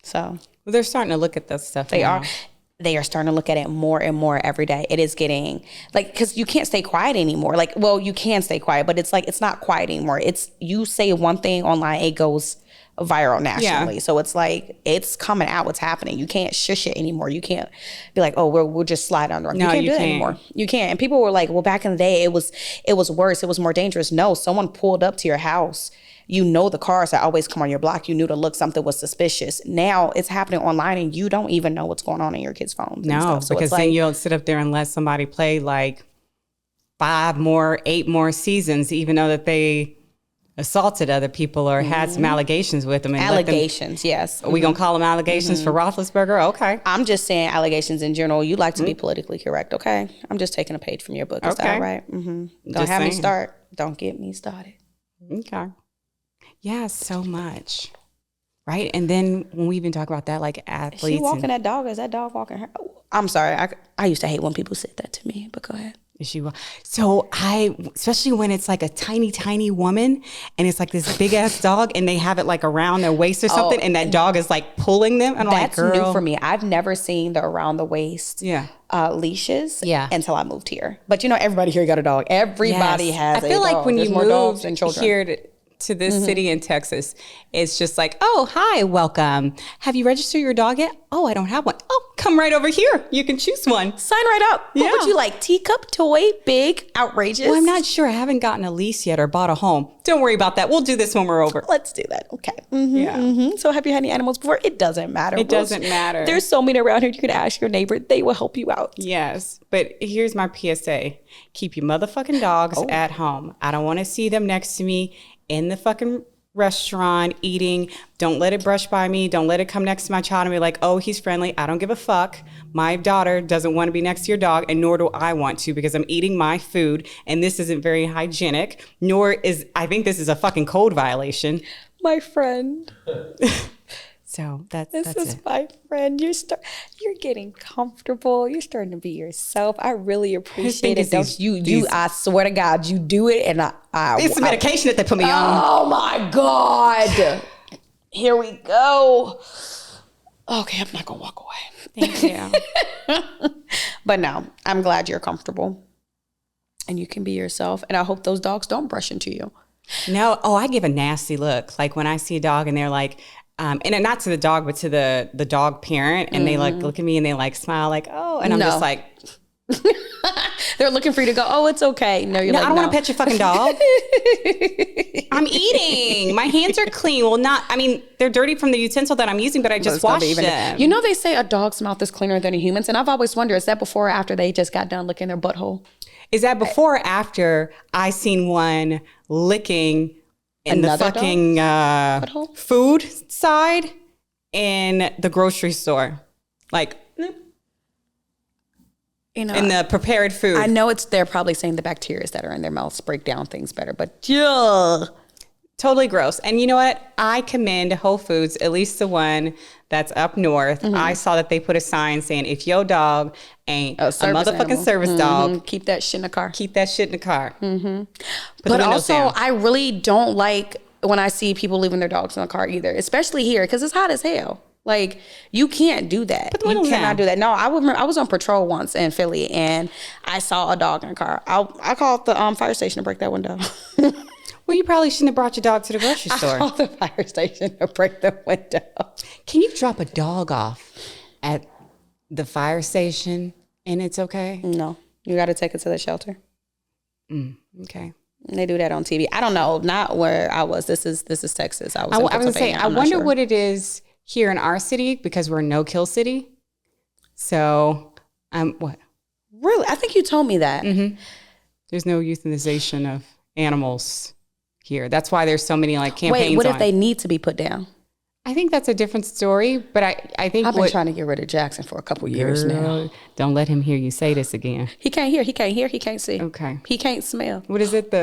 A: So
B: well, they're starting to look at that stuff.
A: They are starting to look at it more and more every day. It is getting like, because you can't stay quiet anymore. Like, well, you can stay quiet, but it's like, it's not quiet anymore. It's, you say one thing online, it goes viral nationally. So it's like, it's coming out what's happening. You can't shush it anymore. You can't be like, oh, we'll just slide under. No, you can't do that anymore. You can't. And people were like, well, back in the day, it was worse. It was more dangerous. No, someone pulled up to your house. You know, the cars that always come on your block, you knew to look, something was suspicious. Now it's happening online and you don't even know what's going on in your kids' phones.
B: No, so because then you'll sit up there and let somebody play like 8 more seasons, even though that they assaulted other people or had some allegations with them. And
A: allegations, yes.
B: Are we going to call them allegations for Roethlisberger? Okay.
A: I'm just saying allegations in general. You like to be politically correct, okay? I'm just taking a page from your book. Is that all right? Don't have me start. Don't get me started.
B: Okay. Yeah, so much. Right? And then when we even talk about that, like athletes.
A: Is she walking that dog? Is that dog walking her? Oh, I'm sorry. I used to hate when people said that to me, but go ahead.
B: So especially when it's like a tiny, tiny woman and it's like this big ass dog and they have it like around their waist or something and that dog is like pulling them. And
A: that's like, new for me. I've never seen the around the waist leashes until I moved here. But you know, everybody here got a dog. Everybody has a dog.
B: I feel like when
A: There's
B: you
A: more dogs
B: move
A: than children.
B: here to this city in Texas, it's just like, oh, hi, welcome. Have you registered your dog yet? Oh, I don't have one. Oh, come right over here. You can choose one.
A: Sign right up.
B: Yeah.
A: What would you like? Teacup, toy, big, outrageous?
B: Well, I'm not sure. I haven't gotten a lease yet or bought a home. Don't worry about that. We'll do this when we're over.
A: Let's do that. Okay. So have you had any animals before? It doesn't matter.
B: It doesn't matter.
A: There's so many around here. You can ask your neighbor. They will help you out.
B: Yes. But here's my PSA. Keep your motherfucking dogs at home. I don't want to see them next to me in the fucking restaurant eating. Don't let it brush by me. Don't let it come next to my child and be like, oh, he's friendly. I don't give a fuck. My daughter doesn't want to be next to your dog, and nor do I want to, because I'm eating my food and this isn't very hygienic, I think this is a fucking code violation.
A: My friend.
B: So
A: this is it. My friend. You're getting comfortable. You're starting to be yourself. I really appreciate it. I swear to God, you do it, and
B: it's the medication that they put me on.
A: Oh my God! Here we go. Okay, I'm not gonna walk away.
B: Thank you.
A: But no, I'm glad you're comfortable, and you can be yourself. And I hope those dogs don't brush into you.
B: No. Oh, I give a nasty look. Like when I see a dog and they're like and not to the dog, but to the dog parent. And they like look at me and they like smile like, oh, and I'm just like,
A: they're looking for you to go, oh, it's okay. No, you're
B: no,
A: like,
B: I don't want to pet your fucking dog. I'm eating. My hands are clean. Well, they're dirty from the utensil that I'm using, but I just washed them.
A: You know, they say a dog's mouth is cleaner than a human's. And I've always wondered, is that before or after they just got done licking their butthole?
B: Is that before or after I seen one licking in
A: Another
B: the fucking food side in the grocery store? Like, you know, in the prepared food.
A: I know they're probably saying the bacteria that are in their mouths break down things better, but yeah.
B: Totally gross. And you know what? I commend Whole Foods, at least the one that's up north. I saw that they put a sign saying, if your dog ain't a motherfucking service dog,
A: keep that shit in the car.
B: Keep that shit in the car.
A: But also, I really don't like when I see people leaving their dogs in the car either, especially here, because it's hot as hell. Like, you can't do that. You cannot do that. No, I remember I was on patrol once in Philly, and I saw a dog in a car. I called the fire station to break that window.
B: Well, you probably shouldn't have brought your dog to the grocery store.
A: I called the fire station to break the window.
B: Can you drop a dog off at the fire station and it's okay?
A: No, you got to take it to the shelter.
B: Okay.
A: And they do that on TV. I don't know. Not where I was. This is Texas. I was
B: going to say, I wonder what it is here in our city, because we're a no-kill city. So, what?
A: Really? I think you told me that.
B: There's no euthanization of animals here. That's why there's so many like campaigns.
A: Wait, what if they need to be put down?
B: I think that's a different story, but I think
A: I've been trying to get rid of Jackson for a couple years now.
B: Don't let him hear you say this again.
A: He can't hear. He can't see.
B: Okay.
A: He can't smell.
B: What is it?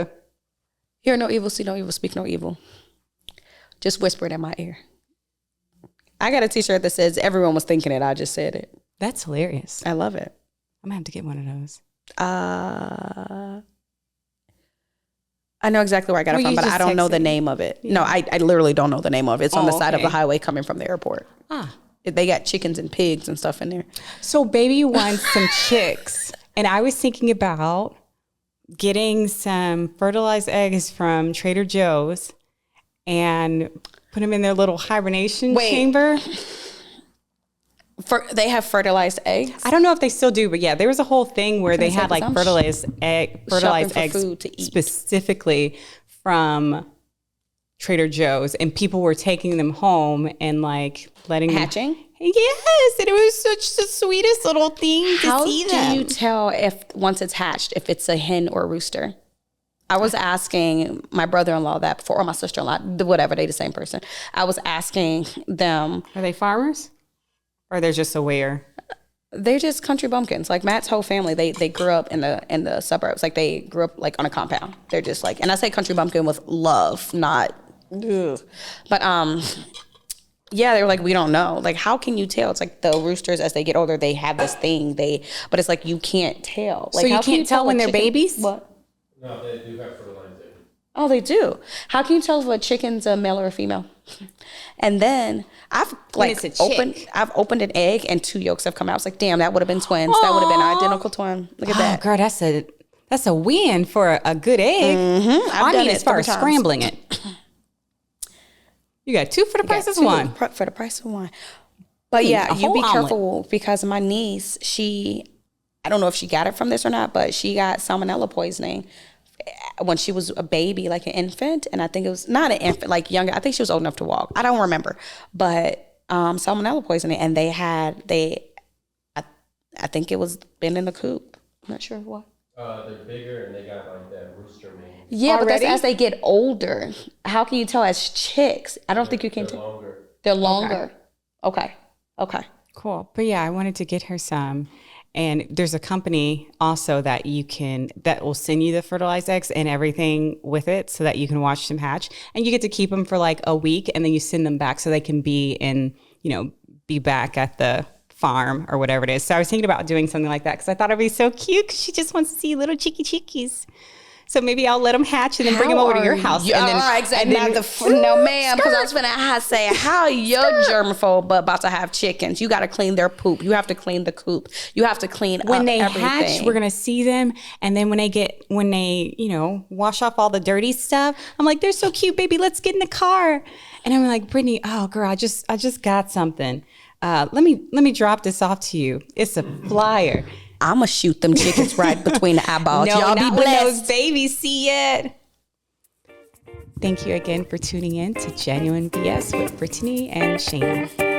A: Hear no evil, see no evil, speak no evil. Just whisper it in my ear. I got a t-shirt that says everyone was thinking it. I just said it.
B: That's hilarious.
A: I love it.
B: I'm gonna have to get one of those.
A: I know exactly where I got it from, but I don't know the name of it. Yeah. No, I literally don't know the name of it. It's on the side of the highway coming from the airport. They got chickens and pigs and stuff in there.
B: So baby wants some chicks. And I was thinking about getting some fertilized eggs from Trader Joe's and put them in their little hibernation chamber.
A: They have fertilized eggs?
B: I don't know if they still do, but yeah, there was a whole thing where they had like fertilized eggs specifically from Trader Joe's, and people were taking them home and like letting
A: hatching.
B: Yes, and it was such the sweetest little thing to see them.
A: How do you tell if once it's hatched if it's a hen or a rooster? I was asking my brother-in-law that before, or my sister-in-law, whatever, they the same person. I was asking them.
B: Are they farmers? Or they're just aware?
A: They're just country bumpkins. Like Matt's whole family, they grew up in the suburbs. Like they grew up like on a compound. They're just like, and I say country bumpkin with love, not, ugh. But yeah, they were like, we don't know. Like, how can you tell? It's like the roosters as they get older, they have this thing. But it's like you can't tell. Like,
B: so you can't tell when they're babies?
A: What?
C: No, they do have fertilized eggs.
A: Oh, they do. How can you tell if a chicken's a male or a female? And then I've opened an egg and 2 yolks have come out. I was like, damn, that would have been twins. Aww. That would have been an identical twin. Look at that.
B: Girl, that's a win for a good egg.
A: I've done it
B: as far as scrambling it. You got 2 for the price of 1.
A: For the price of 1. But yeah, you be careful because my niece, I don't know if she got it from this or not, but she got salmonella poisoning when she was a baby, like an infant. And I think it was not an infant, like younger. I think she was old enough to walk. I don't remember. But salmonella poisoning. And I think it was been in the coop. I'm not sure what.
C: They're bigger and they got like that rooster mane.
A: Yeah, already? But that's as they get older. How can you tell as chicks? I don't think you can tell.
C: Longer.
A: They're longer. Okay.
B: Cool. But yeah, I wanted to get her some. And there's a company also that will send you the fertilized eggs and everything with it so that you can watch them hatch. And you get to keep them for like a week and then you send them back so they can be back at the farm or whatever it is. So I was thinking about doing something like that because I thought it'd be so cute because she just wants to see little cheeky chickies. So maybe I'll let them hatch and then bring them over to your house.
A: And then, exactly. No, ma'am, because I was going to say, how you're germaphobe but about to have chickens? You got to clean their poop. You have to clean the coop. You have to clean
B: when
A: up
B: they
A: everything.
B: hatch, we're going to see them. And then when they, you know, wash off all the dirty stuff, I'm like, they're so cute, baby. Let's get in the car. And I'm like, Brittany, oh girl, I just got something. Let me drop this off to you. It's a flyer.
A: I'ma shoot them chickens right between the eyeballs.
B: No,
A: Y'all
B: not
A: be
B: when
A: blessed.
B: those babies see it. Thank you again for tuning in to Genuine BS with Brittany and Shana.